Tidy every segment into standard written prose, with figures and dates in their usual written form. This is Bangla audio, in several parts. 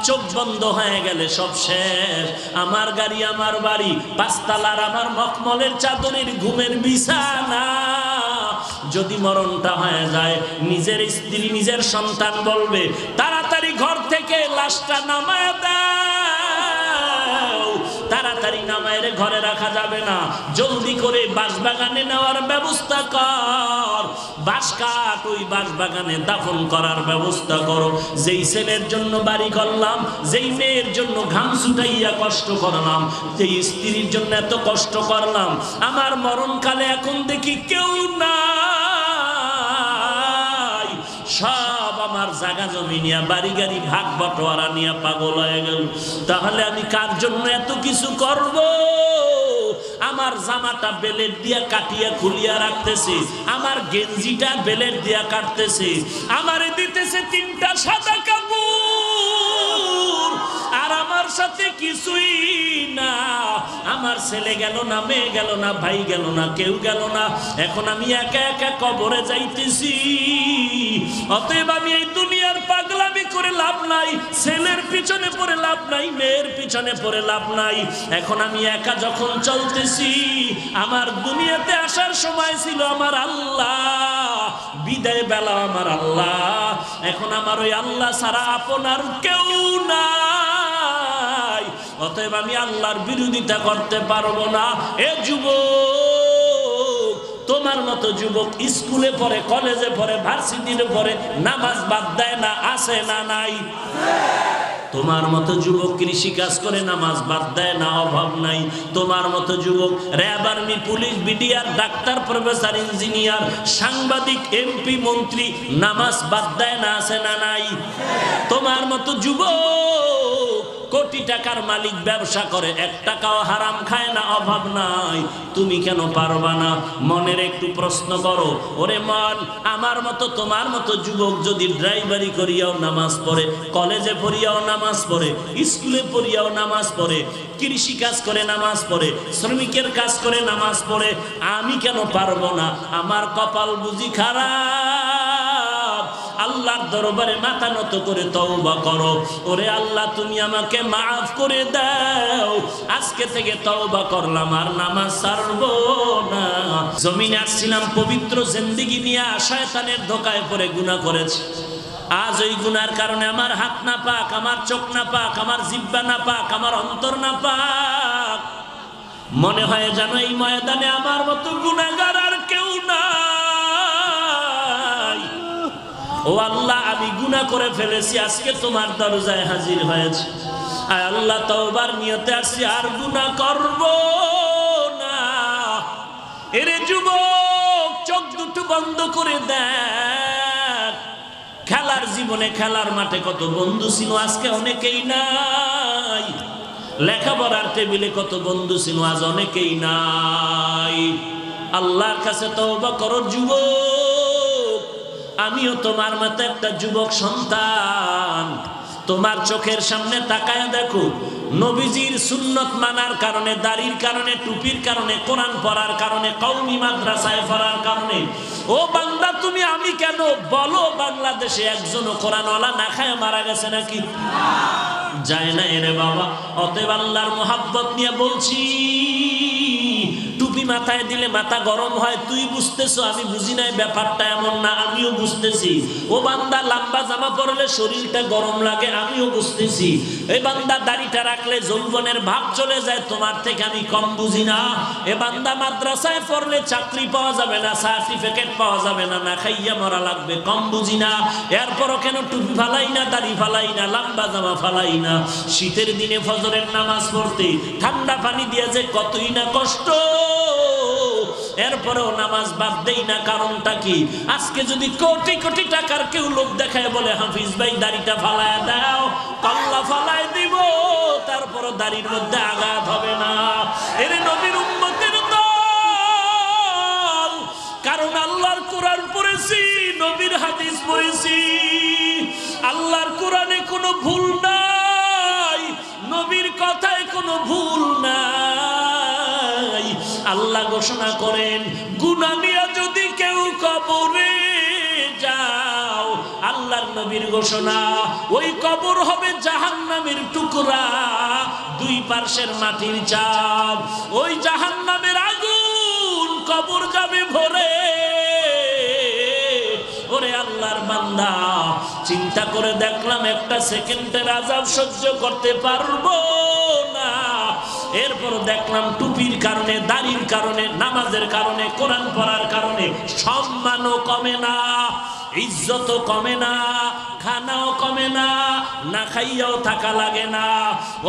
চোখ বন্ধ হয়ে গেলে সব শেষ। আমার গাড়ি, আমার বাড়ি, পাঁচতলার আমার মখমলের চাদরের ঘুমের বিছানা, যদি মরণটা হয়ে যায়, নিজের স্ত্রী নিজের সন্তান বলবে তাড়াতাড়ি ঘর থেকে লাশটা নামায় দাও, তাড়াতাড়ি নামায় রে, ঘরে রাখা যাবে না, জলদি করে বাঁশবাগানে নেওয়ার ব্যবস্থা কর, বাঁশ কাট, ওই বাঁশবাগানে দাফন করার ব্যবস্থা করো। যেই ছেলের জন্য বাড়ি করলাম, যেই মেয়ের জন্য ঘাম ছুটাইয়া কষ্ট করলাম, যেই স্ত্রীর জন্য এত কষ্ট করলাম, আমার মরণকালে এখন দেখি কেউ না, সব আমার জায়গা জমি নিয়ে, বাড়ি গাড়ি ভাগ বটোয়ারা নিয়ে পাগল হয়ে গেল। তাহলে আমি কার জন্য এত কিছু করব? আমার জামাটা বেলেট দিয়া কাটিয়া খুলিয়া রাখতেছে, আমার গেঞ্জিটা বেলেট দিয়া কাটতেছে, আমারে দিতেছে 3টা সাদা কাপড়, আর আমার সাথে কিছুই না। আমার ছেলে গেল না, মেয়ে গেল না, ভাই গেল না, কেউ গেল না, এখন আমি একা একা কবরে যাইতেছি। অতএব আমি এই দুনিয়ার পাগলামি করে লাভ নাই, ছেলের পিছনে পড়ে লাভ নাই, মেয়ের পিছনে পড়ে লাভ নাই। এখন আমি একা যখন চলতেছি, আমার দুনিয়াতে আসার সময় ছিল আমার আল্লাহ, বিদায় বেলা আমার আল্লাহ, এখন আমার ওই আল্লাহ ছাড়া আপনার কেউ নাই। অতএব আমি আল্লাহর বিরোধিতা করতে পারবো না। এ যুবক, তোমার মতো যুবক স্কুলে পড়ে, কলেজে পড়ে, ভার্সিটিতে পড়ে, নামাজ বাদ দেয় না, আছে না নাই? তোমার মতো যুবক কৃষি কাজ করে, নামাজ বাদ দেয় না, অভাব নাই। তোমার মতো যুবক RAB, army, police, BDR, doctor, professor, engineer, সাংবাদিক, এমপি, মন্ত্রী, নামাজ বাদ দেয় না, আছে না নাই? তোমার মতো যুবক কোটি টাকার মালিক, ব্যবসা করে, 1 টাকাও হারাম খায় না, অভাব নাই। তুমি কেন পারবা না? মনের একটু প্রশ্ন করো। ওরে মন, আমার মতো তোমার মতো যুবক যদি ড্রাইভারি করিয়াও নামাজ পড়ে, কলেজে পড়িয়াও নামাজ পড়ে, স্কুলে পড়িয়াও নামাজ পড়ে, কৃষি কাজ করে নামাজ পড়ে, শ্রমিকের কাজ করে নামাজ পড়ে, আমি কেন পারবো না? আমার কপাল বুঝি খারাপ? আল্লাহর দরবারে মাথা নত করে তওবা করো। ওরে আল্লাহ, তুমি আমাকে মাফ করে দাও, আজকে থেকে তওবা করলাম, আর নামাজ ছাড়বো না। জমিনে আসছিলাম পবিত্র জিন্দেগি নিয়ে, শয়তানের ধোকায় পড়ে গুনাহ করেছি। আজ ওই গুনার কারণে আমার হাত না পাক, আমার চোখ না পাক, আমার জিহ্বা না পাক, আমার অন্তর না পাক। মনে হয় যেন এই ময়দানে আমার মতো গুনাহগার আর কেউ নাই। ও আল্লাহ, আমি গুনাহ করে ফেলেছি, আজকে তোমার দরজায় হাজির হয়েছি। আয় আল্লাহ, তওবার নিয়তে আসছি, আর গুনাহ করব না। এরে যুবক, চোখ দুটো বন্ধ করে দেখ। খেলার জীবনে, খেলার মাঠে কত বন্ধু ছিল, আজকে অনেকেই নাই। লেখাপড়ার টেবিলে কত বন্ধু ছিল, আজ অনেকেই নাই। আল্লাহর কাছে তওবা করো যুবক। আমিও তোমার মতো একটা যুবক সন্তান। তোমার চোখের সামনে তাকায় দেখো, নবীজির সুন্নত মানার কারণে, দাড়ির কারণে, টুপির কারণে, কোরআন পড়ার কারণে, কওমি মাদ্রাসায় পড়ার কারণে, ও বান্দা তুমি আমি কেন বলো, বাংলাদেশে একজনও কোরআনওয়ালা না খায় মারা গেছে নাকি? যায় না এরে বাবা। অতএব আল্লাহর মোহাব্বত নিয়ে বলছি, টুপি মাথায় দিলে মাথা গরম হয়, তুই বুঝতেছো, আমি বুঝি নাই, ব্যাপারটা এমন না, আমিও বুঝতেছি। ও বান্দা, লম্বা জামা পরলে শরীরটা গরম লাগে, আমিও বুঝতেছি। এই বান্দা, দাড়িটা রাখলে যৌবনের ভাব চলে যায়, তোমার থেকে আমি কম বুঝি না। এ বান্দা, মাদ্রাসায় পড়লে চাকরি পাওয়া যাবে না, সার্টিফিকেট পাওয়া যাবে না, না খাইয়া মরা লাগবে, কম বুঝি না। এরপরও কেন টুপি ফালাই না, দাড়ি ফালাই না, লম্বা জামা ফালাই না? শীতের দিনে ফজরের নামাজ পড়তে ঠান্ডা পানি দিয়ে যে কতই না কষ্ট, এরপরেও নামাজ বাদ দেই না। কারণটা কি? আজকে যদি কোটি কোটি টাকার কেউ লোক দেখায় বলে, হাফিজ ভাই দাড়িটা ফালায় দাও, পাল্লা ফালায় দিব, তারপরও দাড়ির মধ্যে আঘাত হবে না। এর নবীর উম্মতের দল, কারণ আল্লাহর কোরআন পড়েছি, নবীর হাদিস পড়েছি। আল্লাহর কোরআনে কোনো ভুল নাই, নবীর কথায় কোনো ভুল নাই। আল্লাহ ঘোষণা করেন, গুনাহ নিয়ে যদি কেউ কবরে যাও, আল্লাহর নবীর ঘোষণা, ওই কবর হবে জাহান্নামের পার্শ্বের মাটির চাপ, ওই জাহান্নামের আগুন কবর যাবে ভরে। ওরে আল্লাহর বান্দা, চিন্তা করে দেখলাম একটা সেকেন্ডের আযাব সহ্য করতে পারবো না। এরপর দেখলাম টুপির কারণে, দাড়ির কারণে, নামাজের কারণে, কোরআন পড়ার কারণে সম্মানও কমে না, ইজ্জতও কমে না, খানাও কমে না, না খাইয়াও থাকা লাগে না।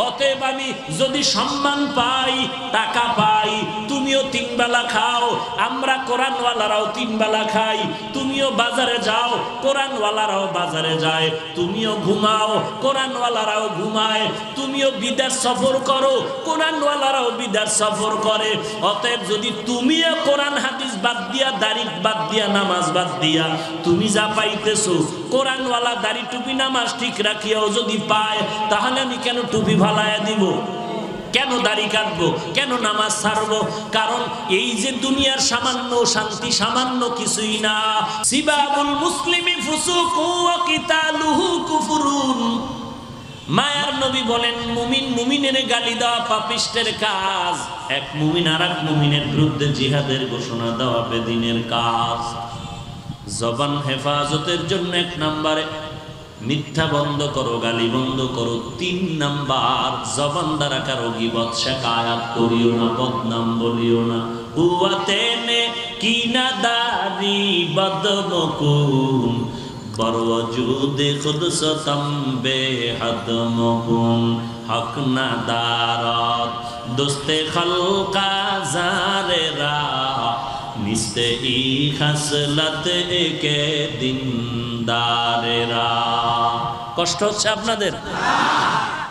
অতএব আমি যদি সম্মান পাই, টাকা পাই, তুমিও 3 বেলা খাও, আমরা কোরআনওয়ালারাও 3 বেলা খাই, তুমিও বাজারে যাও, কোরআনওয়ালারাও বাজারে যায়, তুমিও ঘুমাও, কোরআনওয়ালারাও ঘুমায়, তুমিও বিদেশ সফর করো, কোরআনওয়ালারাও বিদেশ সফর করে। অতএব যদি তুমিও কোরআন হাদিস বাদ দিয়া, দাড়ি বাদ দিয়া, নামাজ বাদ দিয়া তুমি যা পাইতেছো, কোরআনওয়ালা দাড়ি টুপি নামাজ ঠিক রাখিয়াও যদি পায়, তাহলে আমি কেন টুপি ভালায়া দিব, কেন দাড়ি কাটবো, কেন নামাজ ছাড়বো? কারণ এই যে দুনিয়ার সামান্য শান্তি সামান্য কিছুই না। সিবাবুল মুসলিমি ফুসুকুন ওয়া কিতালুহু কুফরুন। মায়ার নবী বলেন, মুমিন মুমিনের গালি দেওয়া পাপিষ্টের কাজ, এক মুমিন আর এক মুমিনের বিরুদ্ধে জিহাদের ঘোষণা দেওয়া বেদিনের কাজ। জবান হেফাজতের জন্য 1 নম্বরে মিথ্যা বন্ধ করো, গালি বন্ধ করো। 3 নাম্বার, জবান দ্বারা কারো গীবত শিকায়াত করিও না, বদনাম বলিও না। কুওয়াতেনে কিনাদারি বদমকুন বরওজুদে খুদসতম বেহদমকুন হক না দারাত দোস্তে খলকা জারেরা নিস্তে ই খাসলাত একে দিনদারেরা। কষ্ট হচ্ছে আপনাদের?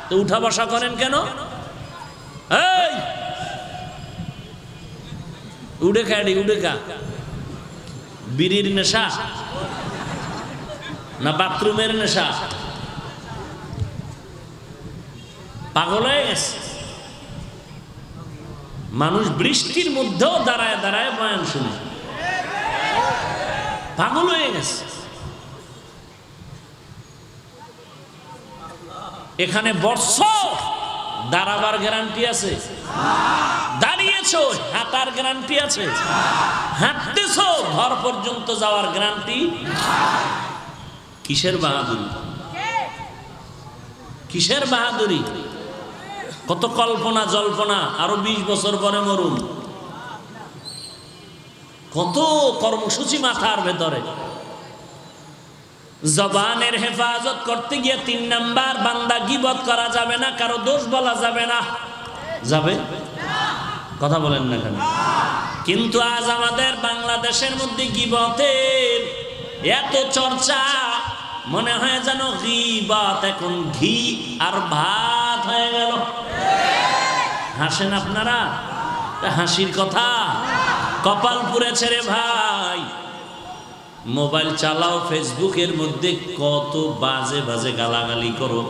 তো উঠা বসা করেন কেন? এই উড়ে খাড়ি, উড়ে খা। বিড়ির নেশা না বাথরুমের নেশা? পাগল হয়ে গেছে মানুষ। বৃষ্টির মধ্যেও দাঁড়ায় দাঁড়ায় বয়ান শুনে পাগল হয়ে গেছে। এখানে বর্ষা দাঁড়াবার গ্যারান্টি আছে? দাঁড়িয়েছো হাঁটার গ্যারান্টি আছে? হাঁটতেছো ঘর পর্যন্ত যাওয়ার গ্যারান্টি? কিসের বাহাদুরি, কিসের বাহাদুরি? কত কল্পনা জল্পনা, আরো 20 বছর পরে মরুন, কত কর্মসূচি মাথার ভেতরে। জবানের হেফাজত করতে গিয়ে 3 নাম্বার, বান্দা গীবত করা যাবে না, কারো দোষ বলা যাবে না। যাবে? কথা বলেন না কেন? কিন্তু আজ আমাদের বাংলাদেশের মধ্যে গীবতের এত চর্চা, মনে হয় যেন গীবত এখন ঘি আর ভাত হয়ে গেল। হাসেন আপনারা? হাসির কথা? কপাল পুড়েছে রে ভাই। মোবাইল চালাও, ফেসবুকের মধ্যে কত বাজে বাজে গালাগালি করো।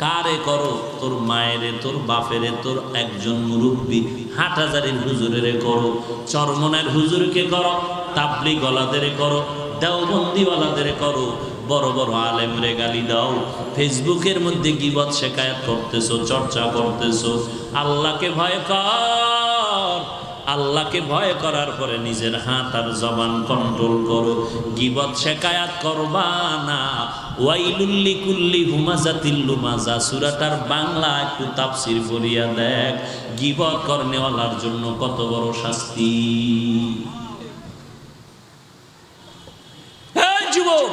কারে করো? তোর মায়েরে, তোর বাপেরে, তোর একজন মুরব্বী হাটহাজারীর হুজুরেরে করো, চরমনের হুজুরকে করো, তাবলিগ ওয়ালাদের করো, দেওবন্দিওয়ালাদের করো, বড় বড় আলেমরে গালি দাও। ফেসবুকের মধ্যে গীবত শিকায়াত করতেছো, চর্চা করতেছো। আল্লাহকে ভয় কর। আল্লাহকে ভয় করার পরে নিজের হাত আর জবান কন্ট্রোল করো। গীবত শিকায়াত করবা না। ওয়াইলুল লিকুল্লি হুমাজাতিল লুমাজা সূরাটার বাংলা একটু তাফসীর করিয়া দেখ। গীবত করনেওয়ালার জন্য কত বড় শাস্তি। এই যুবক,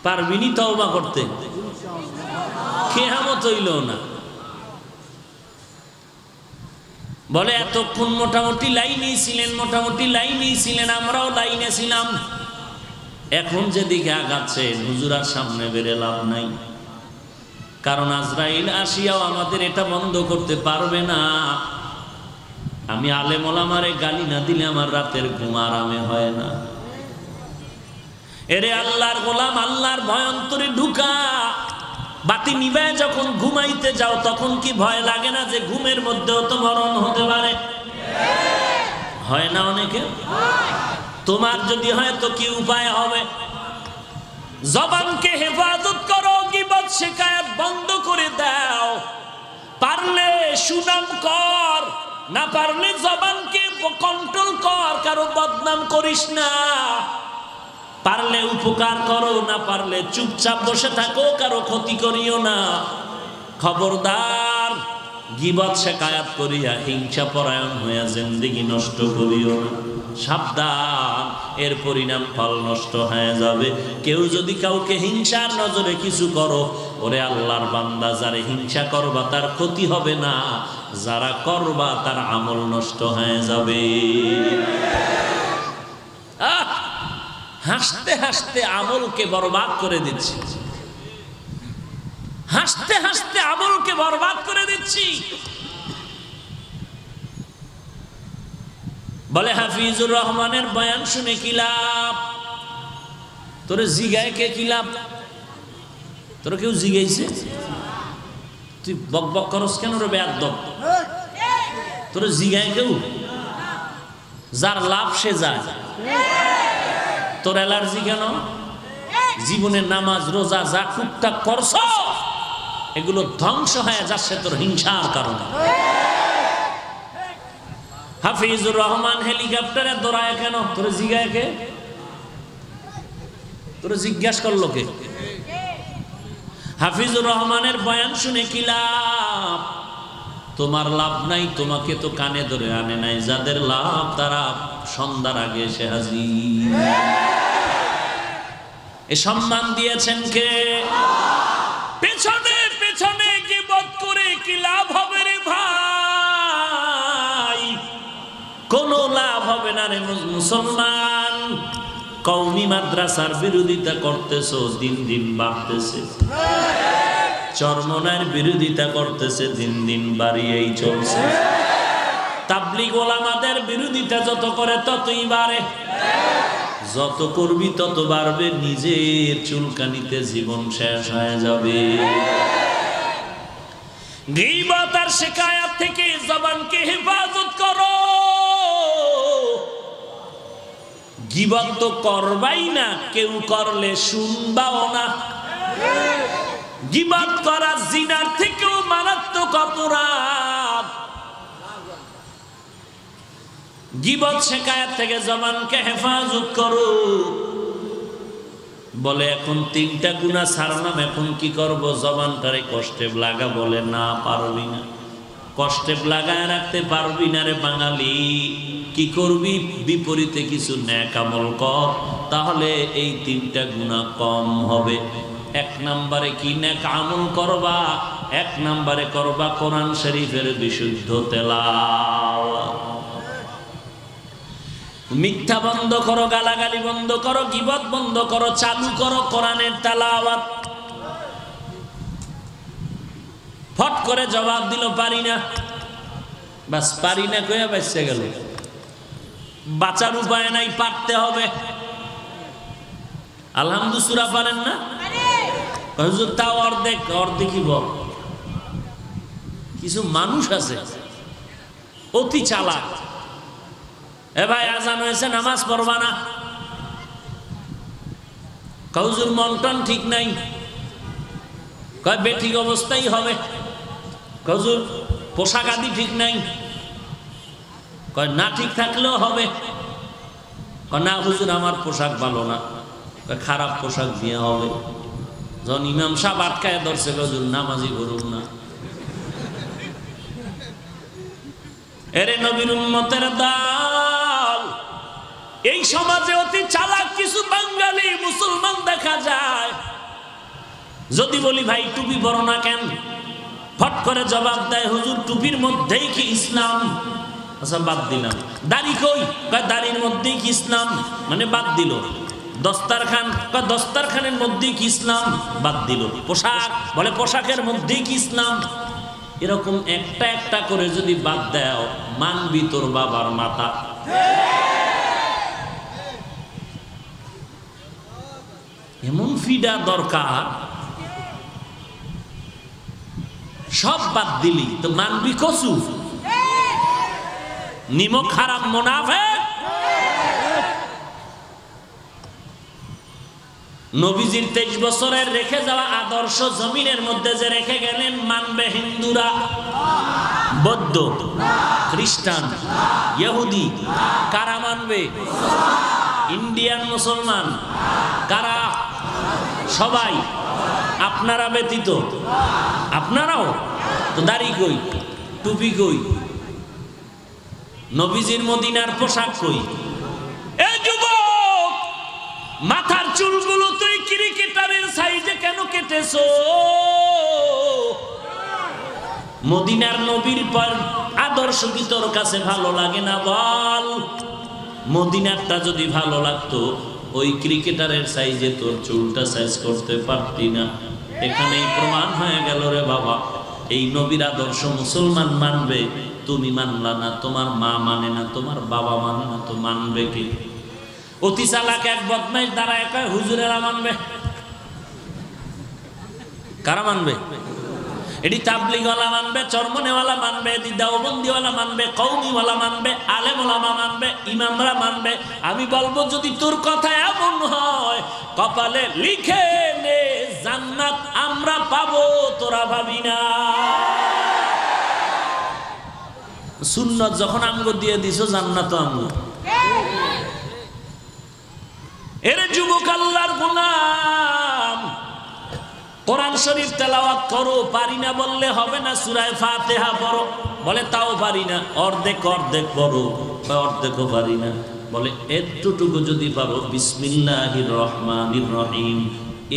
পারবিনি তওবা করতে? কিয়ামত হইল না। বলে এতক্ষণ মোটামুটি লাইনেই ছিলেন, মোটামুটি লাইনেই ছিলেন, আমরাও লাইনে ছিলাম। এখন যেদিকে আগাচ্ছে হুজুর আর সামনে বেরে লাভ নাই, কারণ আজরাইল আসিয়াও আমাদের এটা বন্ধ করতে পারবে না। আমি আলেম ওলামারে গালি না দিলে আমার রাতের ঘুম আরামে হয় না। এরে আল্লাহর গোলাম, আল্লাহর ভয় অন্তরে ঢুকা। বাতি নিবায় যখন ঘুমাইতে যাও তখন কি ভয় লাগে না যে ঘুমের মধ্যেও তো মরণ হতে পারে? হয় না অনেকে? তোমার যদি হয় তো কি উপায় হবে? জবানকে হেফাজত করো, গীবত শিকায়াত বন্ধ করে দাও। বদনাম কর, না পারলে জবানকে কন্ট্রোল কর, কারো বদনাম করিস না। পারলে উপকার করো, না পারলে চুপচাপ বসে থাকো, কারো ক্ষতি করিও না। খবরদার গীবত শিকায়াত করিয়া হিংসা পরায়ণ হইয়া জিন্দেগি নষ্ট করিও না। সাবধান, এর পরিণাম ফল নষ্ট হয়ে যাবে। কেউ যদি কাউকে হিংসার নজরে কিছু করো, ওরে আল্লাহর বান্দা, যারে হিংসা করবা তার ক্ষতি হবে না, যারা করবা তার আমল নষ্ট হয়ে যাবে। হাসতে হাসতে আমলকে বরবাদ করে দিচ্ছি, হাসতে হাসতে আমলকে বরবাদ করে দিচ্ছি। বলে হাফিজুর রহমানের বয়ান শুনে কি লাভ? তোর জিগায় কে কি লাভ? তোর কেউ জিগাইছে? তুই বক বক করস কেন রে বেয়াদব? তোর জিগায় কেউ? যার লাভ সে যায়। তোর অ্যালার্জি কেন? জীবনে নামাজ রোজা যা টুকটাক করছ এগুলো ধ্বংস হয়ে যাচ্ছে তোর হিংসার কারণে। হাফিজুর রহমান হেলিকপ্টারে দৌড়ায় কেন? তোর জিগায় কে? তোর জিজ্ঞাসা করলো কে? হাফিজুর রহমানের বয়ান শুনে কি লাভ? তোমার লাভ নাই, তোমাকে তো কানে ধরে আনে নাই। যাদের লাভ তারা সন্ধ্যার আগে এসে হাজির। এ সম্মান দিয়েছেন কে? পেছনে পেছনে গীবত করে কি লাভ হবে রে ভাই? কোনো লাভ হবে না রে মুসলমান। কওমি মাদ্রাসার বিরোধিতা করতেছো, দিন দিন বাড়তেছে। চরমনার বিরোধিতা করতেছে, দিন দিন বাড়িয়েই চলছে। তাবলীগ ওলামাদের বিরোধিতা যত করে ততই বাড়ে, যত করবি তত বাড়বে। নিজের চুলকানিতে জীবন শেষ হয়ে যাবে। গীবত আর শিকায়াত থেকে জবানকে হেফাজত করো। গীবত তো করবাই না, কেউ করলে শুনবাও না। গীবত করা জিনার থেকেও মারাত্মক অপরাধ। গীবত শিকায়াত থেকে জবানকে হেফাজত করো। বলে এখন 3টা গুনাহ ছাড়লাম, এখন কি করব? জবানটারে কষ্টে লাগা। বলে না, পারবি না। কষ্টে লাগায় রাখতে পারবি না রে বাঙালি। কি করবি? বিপরীতে কিছু নেক আমল কর, তাহলে এই 3টা গুনাহ কম হবে। 1 নম্বরে কি নেক আমল করবা? 1 নম্বরে করবা কোরআন শরীফের বিশুদ্ধ তেলাওয়াত। মিথ্যা বন্ধ করো, গালাগালি বন্ধ করো, গীবত বন্ধ করো, চালু করো কোরআনের তেলাওয়াত। ফট করে জবাব দিল পারি না, বাস পারি না কইয়া বেঁচে গেল। বাঁচার উপায় নাই, পারতে হবে। আলহামদুলিল্লাহ সূরা পারেন না? হুজুর তাও অর্ধেকই বল। কিছু মানুষ আছে অতি চালাক। এ ভাই আজান হয়েছে, নামাজ পড়বা না? হুজুর মন টন ঠিক নাই। কয় বেঠিক অবস্থাই হবে। হুজুর পোশাক আদি ঠিক নাই। কয় না ঠিক থাকলেও হবে। কয় না হুজুর আমার পোশাক ভালো না। কয় খারাপ পোশাক দিয়ে হবে। যখন ইমাম সাহেব আটকায় ধরছে, হুজুর নামাজি করুন না। এরে নবীর উম্মতের দল, এই সমাজে অতি চালাক কিছু বাঙালি মুসলমান দেখা যায়। যদি বলি ভাই টুপি পরো না কেন, ফট করে জবাব দেয় হুজুর টুপির মধ্যেই কি ইসলাম? আচ্ছা বাদ দিলাম। দাড়ি কই? দাড়ির মধ্যেই কি ইসলাম? মানে বাদ দিল। দস্তারখান? দস্তারখানের মধ্যেই কি ইসলাম? বাদ দিল। পোশাক? বলে পোশাকের মধ্যেই কি ইসলাম? এরকম একটা একটা করে যদি বাদ দাও, মানবি তোর বাবার মাথা। এমন ফিডা দরকার, সব বাদ দিলি তো মানবি কসু। নিমক হারাম মুনাফিক। নবীজির 23 বছরের রেখে যাওয়া আদর্শ জমিনের মধ্যে যে রেখে গেলেন, মানবে হিন্দুরা, বৌদ্ধ, খ্রিস্টান, ইহুদি? কারা মানবে? ইন্ডিয়ান মুসলমান। কারা? সবাই, আপনারা ব্যতীত। আপনারাও তো। দাড়ি কই? টুপি কই? নবীজির মদিনার পোশাক কই? এ যুবক, মাথার চুলগুলো তুই ক্রিকেটারের সাইজে কেন কেটেছো? মদিনার নবীর পর আদর্শ কি তোর কাছে ভালো লাগে না? বল। মদিনারটা যদি ভালো লাগতো, ওই ক্রিকেটারের সাইজে তোর চুলটা সাইজ করতে পারতি না। এখানেই প্রমাণ হয়ে গেল রে বাবা, এই নবীর আদর্শ মুসলমান মানবে, তুমি মানলা না, তোমার মা মানে না, তোমার বাবা মানে না, তো মানবে কি? অতি চালাক এক বদমাইশ দাঁড়ায় কয় হুজুরেরা মানবে। কারা মানবে? এটি তাবলিগওয়ালা মানবে, চরমনেওয়ালা মানবে, দেওবন্দিওয়ালা মানবে, কওমিওয়ালা মানবে, আলেম ওলামা মানবে, ইমামরা মানবে। আমি বলবো, যদি তোর কথা এমন হয়, কপালে লিখে নে জান্নাত আমরা পাবো, তোরা ভাবি না। সুন্নত যখন আমগো দিয়ে দিছো, জান্নাত আমগো। এর যুবক আল্লাহর গোলাম, কোরআন শরীফ তেলাওয়াত করো, পারি না বললে হবে না। সূরা ফাতিহা পড়ো, বলে তাও পারি না। অর্ধেক অর্ধেক পড়ো, অর্ধেকও পারি না। বলে এতটুকু যদি পারো, বিসমিল্লাহির রহমানির রহিম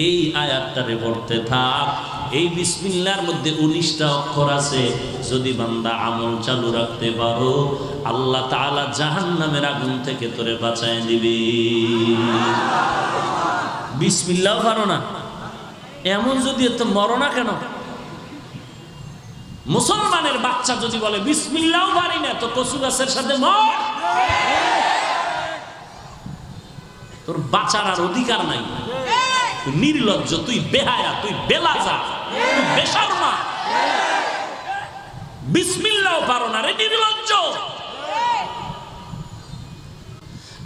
এই আয়াতটারে পড়তে থাক। এই বিসমিল্লাহর মধ্যে 19টা অক্ষর আছে। যদি বান্দা আমল চালু রাখতে পারো, আল্লাহ তাআলা জাহান্নামের আগুন থেকে তোরে বাঁচায় দিবে। বিসমিল্লাহ পারো না, এমন যদি এত মরো না কেন? মুসলমানের বাচ্চা যদি বলে বিসমিল্লাহ পারি না, তো কচু গাছের সাথে মর। তোর বাঁচার আর অধিকার নাই। তুই নির্লজ্জ, তুই বেহায়া, তুই বেলাজা, তুই বেশরমা। বিসমিল্লাহ পারো না রে নির্লজ্জ।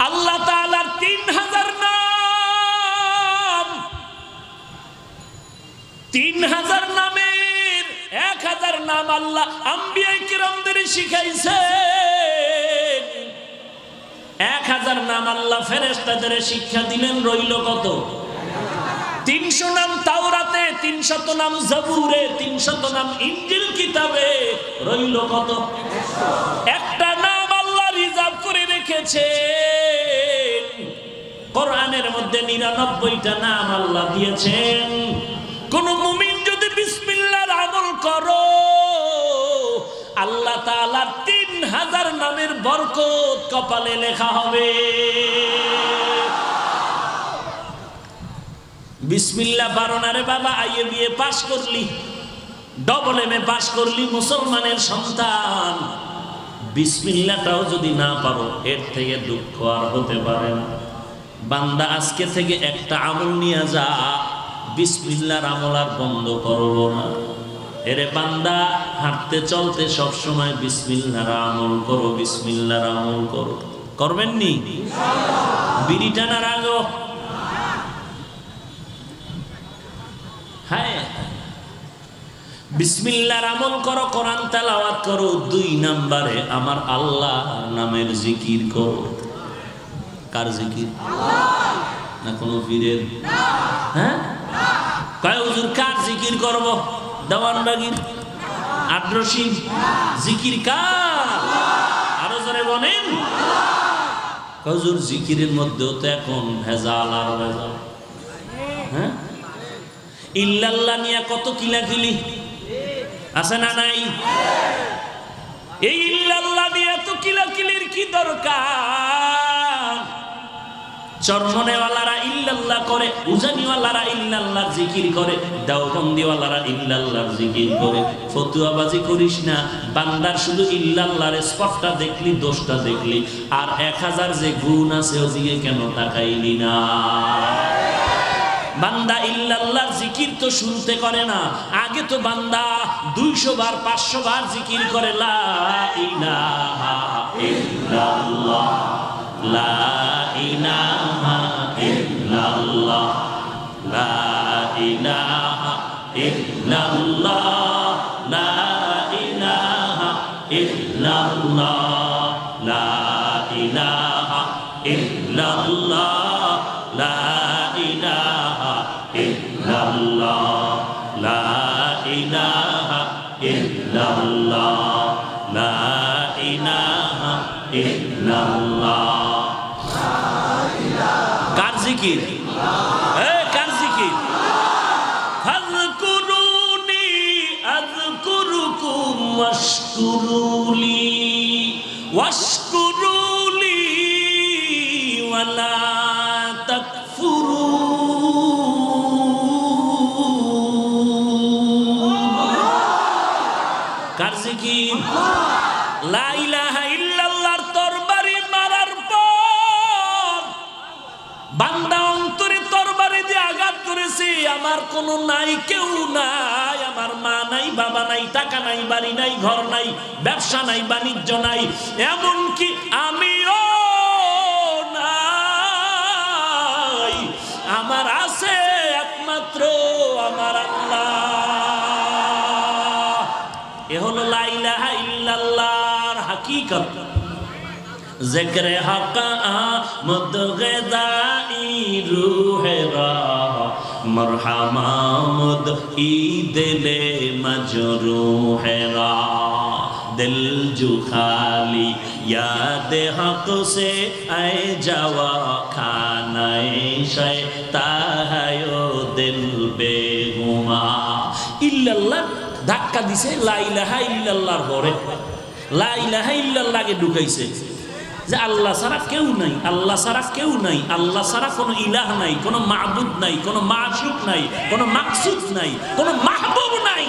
আল্লাহ তাআলার 3000 নাম, 3000 নামের 1000 নাম আল্লাহ আম্বিয়া কিরামদের শিখাইছেন। 1000 নাম আল্লাহ ফেরেশতাদের শিক্ষা দিলেন। রইল কত? 300 নাম তাওরাতে, 300 নাম জবুরে, 300 নাম ইনজিল কিতাবে। রইল কত? একটা নাম আল্লাহ রিজার্ভ করে রেখেছেন। কোরআনের মধ্যে 99টা নাম আল্লাহ দিয়েছেন। কোন মুমিন যদি বিসমিল্লাহর আমল করো, আল্লাহ তাআলার 3000 নামের বরকত কপালে লেখা হবে। বিসমিল্লাহ পারো না রে বাবা, আইএ বিএ পাস করলি, ডবল এমএ পাস করলি, মুসলমানের সন্তান, বিসমিল্লাহটাও যদি না পারো, এর থেকে দুঃখ আর হতে পারে না। বান্দা আজকে থেকে একটা আমল নিয়ে যা, বিসমিল্লাহর আমল আর বন্ধ করবো না। এরে বান্দা, হাঁটতে চলতে সবসময় বিসমিল্লাহর আমল করো, বিসমিল্লাহর আমল করো। করবেন নি? বিড়ি টানার আগে হ্যাঁ বিসমিল্লাহর আমল করো, কোরআন তেলাওয়াত করো। 2 নম্বরে আমার আল্লাহ নামের জিকির করো। কার জিকির? না কোনো পীরের? হ্যাঁ, কয় হুজুর কার জিকির করব? দেওয়ানবাগির, আদ্রসী জিকির কার? আরো জোরে বলেন। হুজুর জিকিরের মধ্যেও তো এখন ভেজাল আর ভেজাল। হ্যাঁ, ইল্লাল্লাহ নিয়ে কত কিলাকিলি আছে না নাই? এই ইল্লাল্লাহ নিয়ে তো কিলাকিলির কি দরকার? চরমনেওয়ালারা ইল্লাল্লাহ করে, উজানিওয়ালারা ইল্লাল্লাহর জিকির করে, দেওবন্দিওয়ালারা ইল্লাল্লাহর জিকির করে। ফতুয়াবাজি করিস না। বান্দার শুধু ইল্লাল্লাহর স্পটটা দেখলি, দোষটা দেখলি, আর 1000 যে গুণ আছে ওদিকে কেন তাকাইলি না? বান্দা ইল্লাল্লাহর জিকির তো শুরুতে করে না, আগে তো বান্দা 200 বার 500 বার জিকির করে। লা ইলাহা ইল্লাল্লাহ, লা ইলাহা ইল্লাল্লাহ, লা ইলাহা ইল্লাল্লাহ লা ইলাহা ইল্লাল্লাহ লা ইলাহা ইল্লাল্লাহ লা ইলাহা ইল্লাল্লাহ লা ইলাহা ইল্লাল্লাহ লা ইলাহা ইল্লাল্লাহ। কার জিকির? কার জিকির? ফাযকুরুনি আযকুরুকুম ওয়াশকুরুলি ওয়াশকুরুলি ওয়ালা কার জিকির? লা ইলাহা ইল্লাল্লাহর তরবারি মারার পর বান্দা অন্তরে তরবারি দিয়ে আঘাত করেছে। আমার কোনো নাই, কেউ নাই, আমার মা নাই, বাবা নাই, টাকা নাই, বাড়ি নাই, ঘর নাই, ব্যবসা নাই, বাণিজ্য নাই, এমনকি আমিও নাই। আমার আছে একমাত্র আমার আল্লাহ। এ হলো লা ইলাহা ইল্লাল্লাহর হাকিকত। জিক্রে হক আমদ গদাই রুহেরা মরহামামদ ঈদলে মজরুহেরা दिल जो खाली याद हक से आए जावा खाना शैता है ओ दिल बेगुमा। इल्लल्लाह ধাক্কা দিছে লা ইলাহা ইল্লাল্লাহর পরে লা ইলাহা ইল্লাল্লাহকে ঢুকাইছে যে আল্লাহ ছাড়া কেউ নাই, আল্লাহ ছাড়া কেউ নাই, আল্লাহ ছাড়া কোনো ইলাহ নাই, কোনো মাবুদ নাই, কোনো মাশুক নাই, কোনো মাকসুদ নাই, কোনো মাহবুব নাই।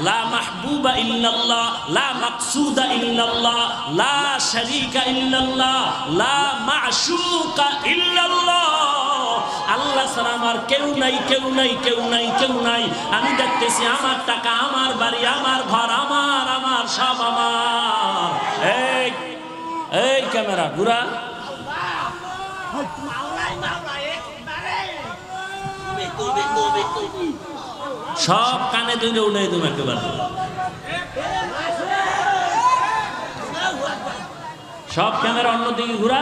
লা মাহবুবা ইল্লাল্লাহ, লা মাকসুদা ইল্লাল্লাহ, লা শারীকা ইল্লাল্লাহ, লা মাশুকা ইল্লাল্লাহ। আল্লাহ ছাড়া আমার কেউ নাই, কেউ নাই, কেউ নাই, কেউ নাই। আমি দেখতেছি আমার টাকা, আমার বাড়ি, আমার ঘর, আমার আমার সব আমার। এই ক্যামেরা ঘুরা। সব কানে ধরে উঠে তুমি একেবারে সব ক্যামেরা অন্যদিকে ঘুরা।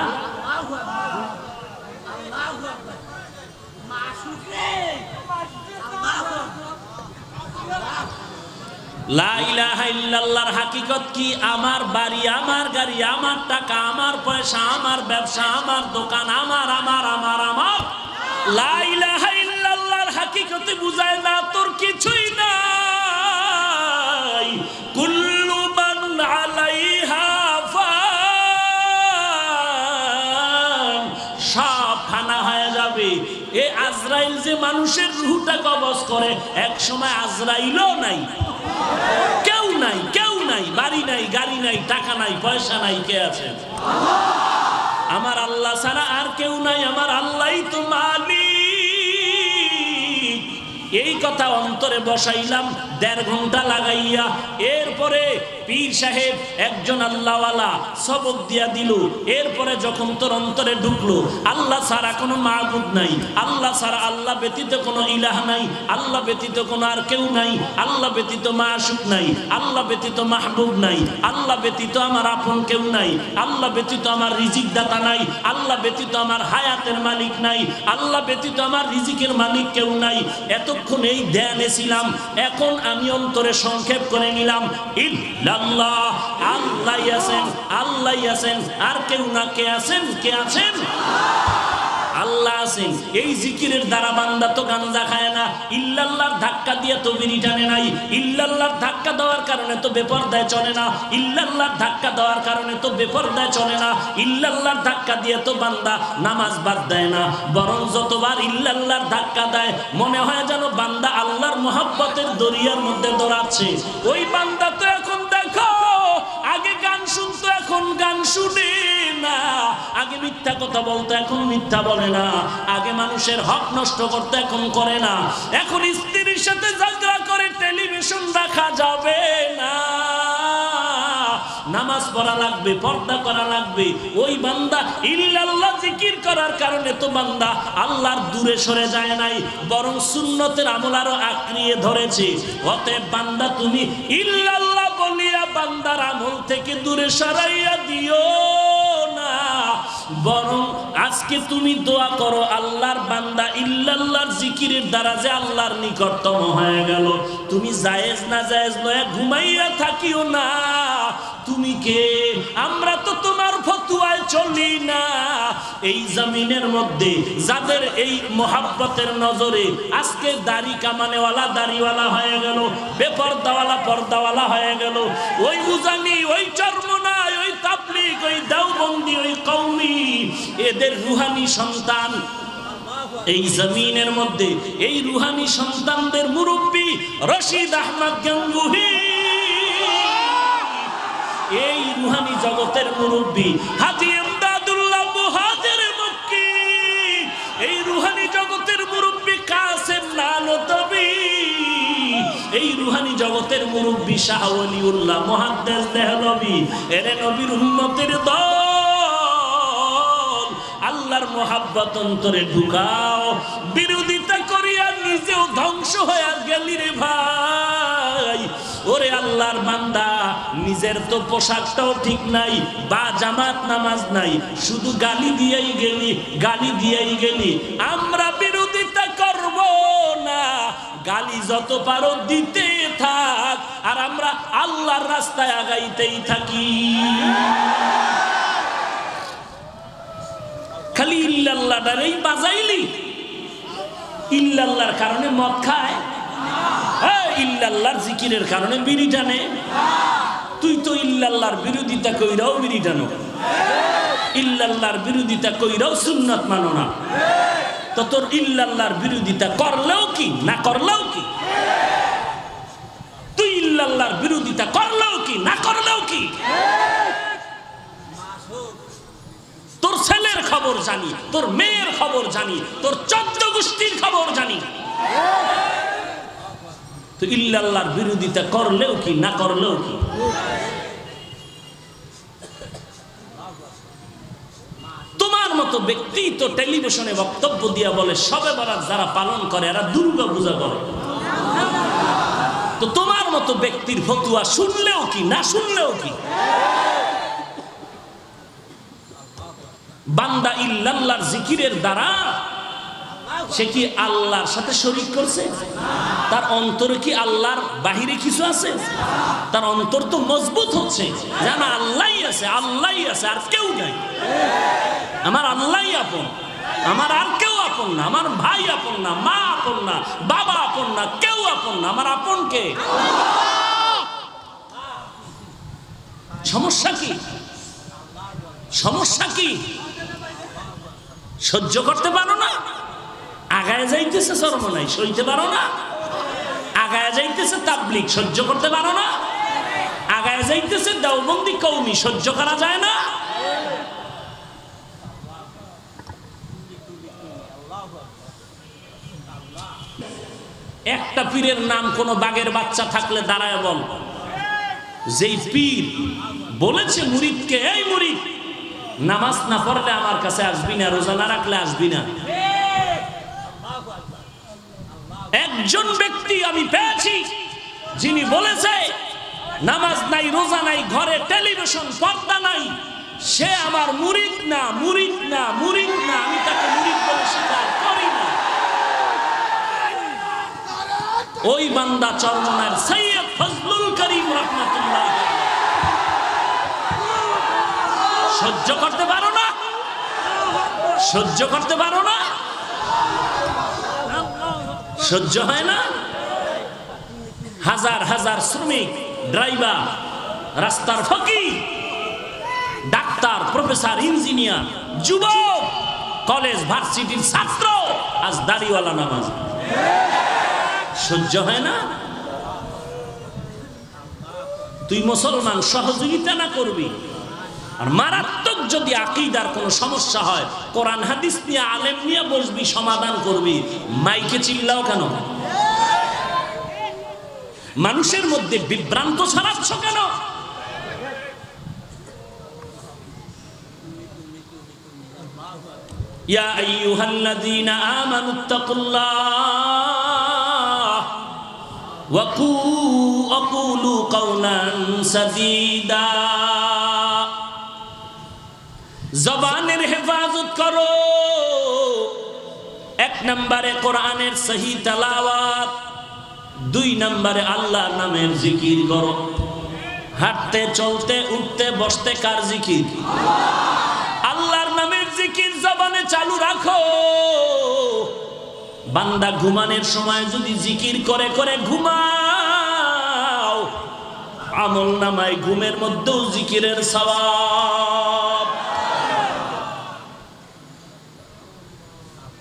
লা ইলাহা ইল্লাল্লাহর হাকিকত কি? আমার বাড়ি, আমার গাড়ি, আমার টাকা, আমার পয়সা, আমার ব্যবসা, আমার দোকান, আমার আমার আমার আমার। লা ইলাহা ইল্লাল্লাহর হাকিকতে বুঝায় না তোর কিছুই নাই। কুল্লু মান আলাইহা ফান, সব ফানা হয়ে যাবে। এ আজরাইল যে মানুষের রূহটা কবজ করে, এক সময় আজরাইলও নাই, কেউ নাই, কেউ নাই, বাড়ি নাই, গাড়ি নাই, টাকা নাই, পয়সা নাই। কে আছে? আমার আল্লাহ ছাড়া আর কেউ নাই। আমার আল্লাহই তো মালিক। এই কথা অন্তরে বসাইলাম ১.৫ ঘন্টা লাগাইয়া। এরপরে পীর সাহেব একজন আল্লাহওয়ালা সবক দিয়া দিল। এরপরে যখন তোর অন্তরে ঢুকলো আল্লাহ ছাড়া কোনো মাবুদ নাই, আল্লাহ ছাড়া, আল্লাহ ব্যতীত কোনো ইলাহ নাই, আল্লাহ ব্যতীত কোনো আর কেউ নাই, আল্লাহ ব্যতীত মাশুক নাই, আল্লাহ ব্যতীত মাহবুব নাই, আল্লাহ ব্যতীত আমার আপন কেউ নাই, আল্লাহ ব্যতীত আমার রিজিক দাতা নাই, আল্লাহ ব্যতীত আমার হায়াতের মালিক নাই, আল্লাহ ব্যতীত আমার রিজিকের মালিক কেউ নাই। এতক্ষণ এই ধ্যানে ছিলাম। এখন আমি অন্তরে সংক্ষেপ করে নিলাম, ইল্লাল্লাহ, আল্লাহ আছেন, আল্লাহ আছেন, আর কেউ না। কে আছেন? কে আছেন? আল্লাহ আছেন। এই জিকিরের দ্বারা বান্দা তো গাঞ্জা খায় না, ইল্লাল্লাহর ধাক্কা দিয়ে তো বিড়ি টানে নাই, ইল্লাল্লাহর ধাক্কা দেওয়ার কারণে তো বেপরদায় চলে না, ইল্লাল্লাহর ধাক্কা দেওয়ার কারণে তো বেপরদায় চলে না, ইল্লাল্লাহর ধাক্কা দিয়ে তো বান্দা নামাজ বাদ দেয় না। বরং যতবার ইল্লাল্লাহর ধাক্কা দেয় মনে হয় যেন বান্দা আল্লাহর মহব্বতের দরিয়ার মধ্যে দৌড়াচ্ছে। ওই বান্দা তো এখন দেখো, আগে গান শুনতো, এখন গান শুনে না। আগে মিথ্যা কথা বলতো, এখন মিথ্যা বলে না। আগে মানুষের হক নষ্ট করতে, এখন করে না। এখন স্ত্রীর সাথে ঝগড়া করে টেলিভিশন দেখা যাবে না। নামাজ পড়া লাগবে, পর্দা করা লাগবে। ওই বান্দা ইল্লাল্লাহ জিকির করার কারণে তো বান্দা আল্লাহর দূরে সরে যায় নাই, বরং সুন্নতের আমল আরো আঁকড়িয়ে ধরেছে। অতএব বান্দা তুমি ইল্লাল্লাহ বলিয়া বান্দার আমল থেকে দূরে সরাইয়া দিও না, বরং আজকে তুমি দোয়া করো আল্লাহর বান্দা ইল্লাল্লাহর জিকিরের দ্বারা যে আল্লাহর নিকটতম হয়ে গেল। তুমি জায়েজ না জায়েজ লয়া ঘুমাইয়া থাকিও না। তুমি কে? আমরা তো তোমার ফতুয়ায় চলি না। এই জমিনের মধ্যে যাদের এই মোহাব্বতের নজরে আজকে দাড়ি কামানেওয়ালা দাড়িওয়ালা হয়ে গেল, বেপরদাওয়ালা পর্দাওয়ালা হয়ে গেল, ওই উজানি, ওই চরমনাই, ওই তাবলীগ, ওই দেওবন্দি, ওই কওমি, এদের রুহানি সন্তান এই জমিনের মধ্যে, এই রুহানি সন্তানদের মুরব্বী রশিদ আহমদ গঙ্গুহি, এই রুহানি জগতের মুরব্বী হাজী এমদাদুল্লাহ মুহাজির মক্কি, এই রুহানি জগতের মুরব্বী কাসেম নানতবী, এই রুহানি জগতের মুরব্বী শাহ ওলিউল্লাহ মুহাদ্দিস দেহলভী, এরে নবীর উম্মতের দল। আল্লাহর মোহাব্বত অন্তরে ঢুকাও, বিরোধিতা করিয়া নিজেও ধ্বংস হয়ে গেলি রে ভাই। ওরে আল্লাহর বান্দা, নিজের তো পোশাকটাও ঠিক নাই, বা জামাত নামাজ নাই, শুধু গালি দিয়েই গেলি, গালি দিয়েই গেলি। আমরা বিরোধিতা করব না, গালি যত পারো দিতে থাক, আর আমরা আল্লাহর রাস্তায় আগাইতেই থাকি। খালি ইল্লাল্লাহ ডারেই বাজাইলি, ইল্লাল্লাহর কারণে মদ খায়, ইল্লাল্লাহর জিকিরের কারণে বিড়ি টানে। তুই তো ইল্লাল্লাহর বিরোধিতা কইরাও বিড়ি টানো, ইল্লাল্লাহর বিরোধিতা কইরাও সুন্নাত মানো না। তো তোর ইল্লাল্লাহর বিরোধিতা করলেও কি না করলেও কি? তুই ইল্লাল্লাহর বিরোধিতা করলেও কি না করলেও কি? তোর ছেলের খবর জানি, তোর মেয়ের খবর জানি, তোর 14 গোষ্ঠীর খবর জানি। তো ইল্লাল্লাহর বিরোধিতা করলেও কি না করলেও কি? তোমার মতো ব্যক্তি তো টেলিভিশনে বক্তব্য দিয়া বলে শবে বরাত যারা পালন করে এরা দুর্গা পূজা করে। তো তোমার মতো ব্যক্তির ফতুয়া শুনলেও কি না শুনলেও কি? বান্দা ইল্লাল্লাহর জিকিরের দ্বারা সে কি আল্লাহর সাথে শরীক করছে? তার অন্তরে কি আল্লাহর বাহিরে কিছু আছে? তার অন্তর তো মজবুত হচ্ছে, জানা আল্লাহই আছে, আল্লাহই আছে, আর কেউ নাই। আমার আল্লাহই আপন, আমার আর কেউ আপন না। আমার ভাই আপন না, মা আপন না, বাবা আপন না, কেউ আপন না। আমার আপন কে? সমস্যা কি? সমস্যা কি? সহ্য করতে পারো না? আগায় যাইতেছে চরমনাই, সইতে পারো না? আগায় যাইতেছে তাবলীগ, সহ্য করতে পারো না? আগায় যাইতেছে দেওবন্দি কওমি, সহ্য করা যায় না? একটা পীরের নাম কোন বাঘের বাচ্চা থাকলে দাঁড়ায় বল। যেই পীর বলেছে মুরিদকে, এই মুরিদ নামাজ না পড়লে আমার কাছে আসবি না, রোজা না রাখলে আসবি না। একজন ব্যক্তি আমি পেয়েছি যিনি বলেছে নামাজ নাই, রোজা নাই, ঘরে টেলিভিশন, পর্দা নাই, সে আমার মুরিদ না, মুরিদ না, মুরিদ না। আমি তাকে মুরিদ বলে স্বীকার করি না। ওই বান্দা চরমনার সৈয়দ ফজলুল করিম রাহমাতুল্লাহ। সহ্য করতে পারো না? সহ্য করতে পারো না? সহ্য হয় না? হাজার হাজার শ্রমিক, ড্রাইভার, রাস্তার ফকির, ডাক্তার, প্রফেসর, ইঞ্জিনিয়ার, যুবক, কলেজ ভার্সিটির ছাত্র আজ দাড়িওয়ালা নামাজ। সহ্য হয় না? তুই মুসলমান, সহযোগিতা না করবি। আর মারাত্মক যদি আকীদার কোনো সমস্যা হয়, কোরআন হাদিস নিয়ে আলেম নিয়ে বসবি, সমাধান করবি। মাইকে চিল্লাও কেন? মানুষের মধ্যে বিভ্রান্ত ছড়াচ্ছ কেন? ইয়া আইয়ুহাল্লাযীনা আমানুত্তাকুল্লাহ ওয়া কুলু কাওলান সাদীদা। জবানের হেফাজত করো। এক নম্বরে কোরআনের সহি তেলাওয়াত, দুই নম্বরে আল্লাহর নামের জিকির করো। হাঁটতে চলতে উঠতে বসতে কার জিকির? আল্লাহর নামের জিকির জবানে চালু রাখো। বান্দা ঘুমানোর সময় যদি জিকির করে করে ঘুমাও, আমল নামায় ঘুমের মধ্যেও জিকিরের সওয়াব।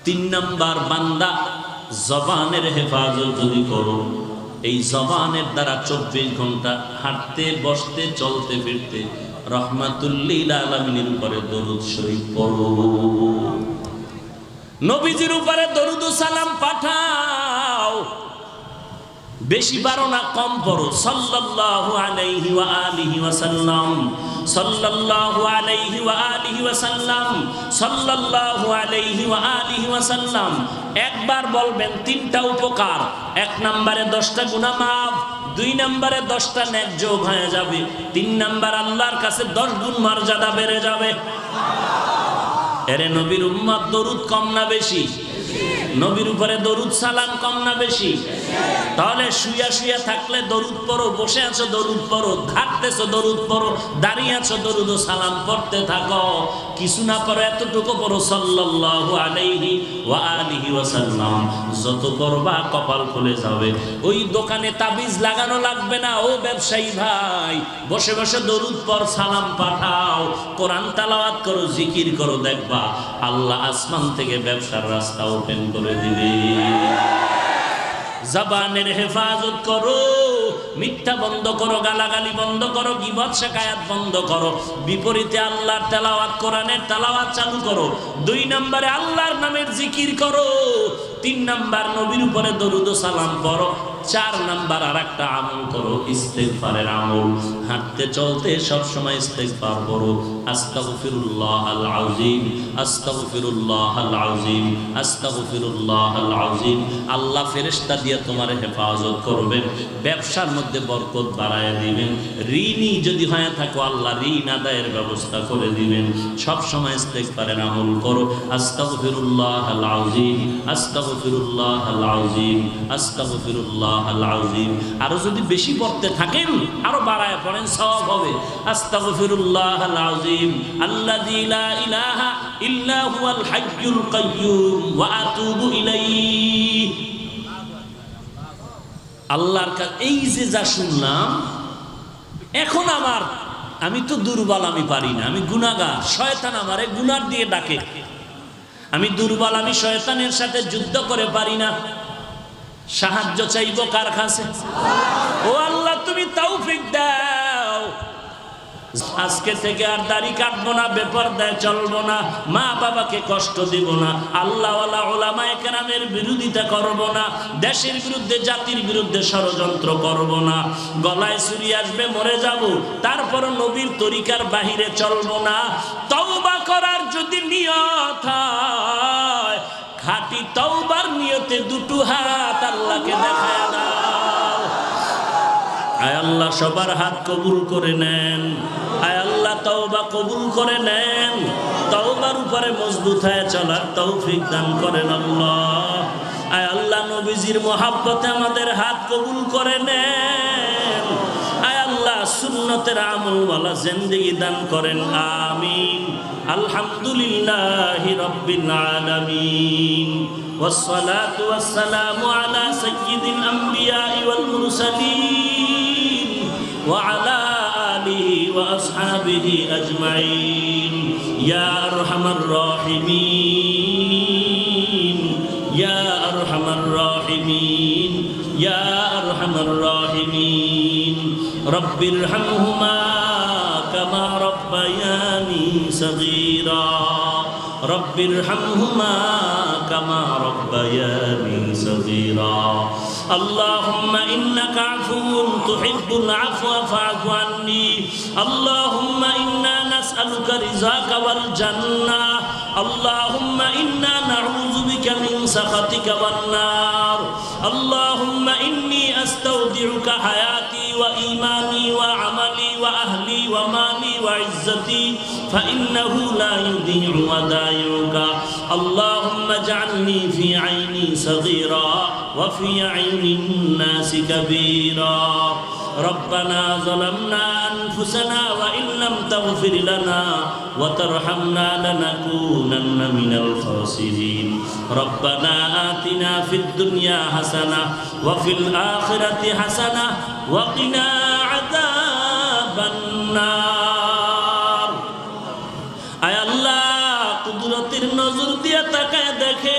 তিন নাম্বার, বান্দা জবানের হেফাজত যদি করো, এই জবানের দ্বারা 24 ঘন্টা হাঁটতে বসতে চলতে ফিরতে রহমাতুল্লিল আলামিনের উপরে দরুদ শরীফ পড়ো। নবীজির উপরে দরুদ ও সালাম পাঠাও। বেশি পারো না কম পড়ো। সাল্লাল্লাহু আলাইহি ওয়া আলিহি ওয়া সাল্লাম, সাল্লাল্লাহু আলাইহি ওয়া আলিহি ওয়া সাল্লাম, সাল্লাল্লাহু আলাইহি ওয়া আলিহি ওয়া সাল্লাম। একবার বলবেন, তিনটা উপকার। এক নম্বরে 10টা গুনাহ মাফ, দুই নম্বরে 10টা নেক যোগ হয়ে যাবে, তিন নম্বর আল্লাহর কাছে 10 গুণ মর্যাদা বেড়ে যাবে। এরে নবীর উম্মত, দরুদ কম না বেশি? নবীর উপরে দরুদ সালাম কম না বেশি? তাহলে শুয়া শুয়া থাকলে দরুদ পড়ো, বসে আছো দরুদ পড়ো, হাঁটতেছো দরুদ পড়ো, দাঁড়িয়ে আছো দরুদ ও সালাম পড়তে থাকো। কিছু না পড়ো, এতটুকু পড়ো, সাল্লাল্লাহু আলাইহি ওয়া আলিহি ওয়া সাল্লাম। যত পড়বা কপাল খুলে যাবে। ওই দোকানে তাবিজ লাগানো লাগবে না। ও ব্যবসায়ী ভাই, বসে বসে দরুদ পড়, সালাম পাঠাও, কোরআন তেলাওয়াত করো, জিকির করো, দেখবা আল্লাহ আসমান থেকে ব্যবসার রাস্তা ওপেন করে দিবে। জবানের হেফাজত করো। মিথ্যা বন্ধ করো, গালাগালি বন্ধ করো, গীবত শিকায়াত বন্ধ করো। বিপরীতে আল্লাহর তেলাওয়াত, কোরআনের তেলাওয়াত চালু করো। দুই নম্বরে আল্লাহর নামের জিকির করো। তিন নাম্বার নবীর উপরে দরুদ ও সালাম পড়ো। চার নাম্বার আর একটা আমল করো, ইস্তেগফারের আমল। হাঁটতে চলতে সব সময় ইস্তেগফার করো। আস্তাগফিরুল্লাহাল আযীম, আস্তাগফিরুল্লাহাল আযীম, আস্তাগফিরুল্লাহাল আযীম। আল্লাহ ফেরেশতা দিয়ে তোমার হেফাজত করবেন, ব্যবসার মধ্যে বরকত বাড়ায় দিবেন। ঋণী যদি হয়ে থাকো, আল্লাহ ঋণ আদায়ের ব্যবস্থা করে দিবেন। সব সময় ইস্তেগফারের আমল করো। আস্তাগফিরুল্লাহাল আযীম, আস্তাগফিরুল্লাহাল আযীম, আস্তাগফিরুল্লাহ। আরো যদি বেশি পড়তে থাকেন, আরো বাড়ায় পড়েন, সওয়াব হবে। আস্তাগফিরুল্লাহাল আযীম আল্লাযী লা ইলাহা ইল্লা হুয়াল হাইয়ুল কাইয়্যুম ওয়া আতুবু ইলাইহি। আল্লাহর কাছে এই যে যা শুনলাম, এখন আমি তো দুর্বল, আমি পারি না, আমি গুনাহগার, শয়তান আমারে গুনাহ দিয়ে ডাকে। আমি দুর্বল, আমি শয়তানের সাথে যুদ্ধ করে পারি না। সাহায্য চাইবো কার কাছে? ও আল্লাহ, তুমি তৌফিক দাও। আজকে থেকে আর দাড়ি কাটবো না, বেপরদায় চলবো না, মা বাবাকে কষ্ট দিব না, আল্লাহওয়ালা উলামায়ে কেরামের বিরোধিতা করব না, দেশের বিরুদ্ধে জাতির বিরুদ্ধে ষড়যন্ত্র করব না। গলায় ছুরি আসবে, মরে যাব, তারপর নবীর তরিকার বাহিরে চলবো না। তওবা করার যদি নিয়ত হয়, খাঁটি তওবার নিয়তে দুটো হাত আল্লাহকে দেখায় দাও। আয় আল্লাহ, সবার হাত কবুল করে নেন। আয় আল্লাহ, তওবা কবুল করে নেন। তওবার উপরে মজবুত হয়ে চলার তৌফিক দান করেন আল্লাহ। আয় আল্লাহ, নবীজির মহাব্বতে আমাদের হাত কবুল করে নেন। আয় আল্লাহ, সুন্নতের আমলওয়ালা জিন্দেগি দান করেন, আমিন। আলহামদুলিল্লাহি রাব্বিল আলামিন, ওয়াসসালাতু ওয়াসসালামু আলা সাইয়্যিদিল আমবিয়াই ওয়াল মুরসালিন ওয়া আলা আলিহি ওয়া আসহাবিহি আজমাইন। ইয়া আরহামার রাহিমিন, ইয়া আরহামার রাহিমিন, ইয়া আরহামার রাহিমিন। রব্বিরহামহুমা কামা রব্বায়ানি সগীরা, রব্বিরহামহুমা كما ربياني صغيرا اللهم إنك عفو تحب العفو فاعف عني اللهم إنا نسألك رضاك والجنة اللهم إنا نعوذ بك من سخطك والنار اللهم إني أستودعك حياتي وإيماني وعملي وأهلي ومالي وعزتي فإنه لا يضيع ودائعك اللهم اجعلني في عيني صغيرا وفي عين الناس كبيرا ربنا ظلمنا أنفسنا وإن لم تغفر لنا وترحمنا لنكونن من الخاسرين ربنا آتنا في الدنيا حسنة وفي الآخرة حسنة وقنا عذاب النار আয় আল্লাহ কুদরতের নজর দিয়ে তাকায় দেখেন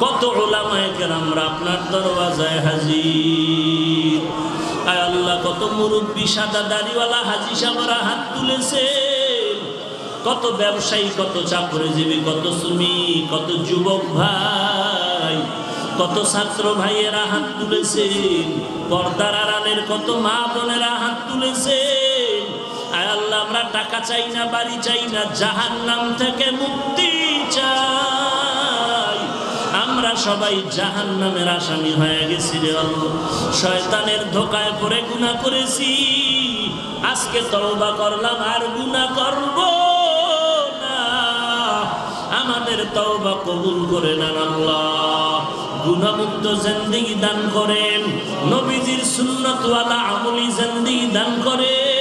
কত উলামায়ে কেরামরা আপনার দরওয়াজায় হাজির আয় আল্লাহ কত মুরব্বী সাদা দাড়িওয়ালা হাজী সাহেবরা হাত তুলেছেন কত ব্যবসায়ী কত চাকরিজীবী কত শ্রমিক কত যুবক ভাই কত ছাত্র ভাইয়েরা হাত তুলেছেন পর্দার আড়ালের কত মা বোনেরা হাত তুলেছেন আয় আল্লাহ আমরা টাকা চাই না বাড়ি চাই না জাহান্নাম থেকে মুক্তি চাই আমরা সবাই জাহান্নামের আসামি হয়ে গেছি রে আল্লাহ শয়তানের ধোকায় পড়ে গুনাহ করেছি আজকে তওবা করলাম আর গুনাহ করব না আমাদের তওবা কবুল করে নেন আল্লাহ গুনাহমুক্ত জিন্দেগি দান করেন নবীজির সুন্নাতওয়ালা আমলি জিন্দেগি দান করেন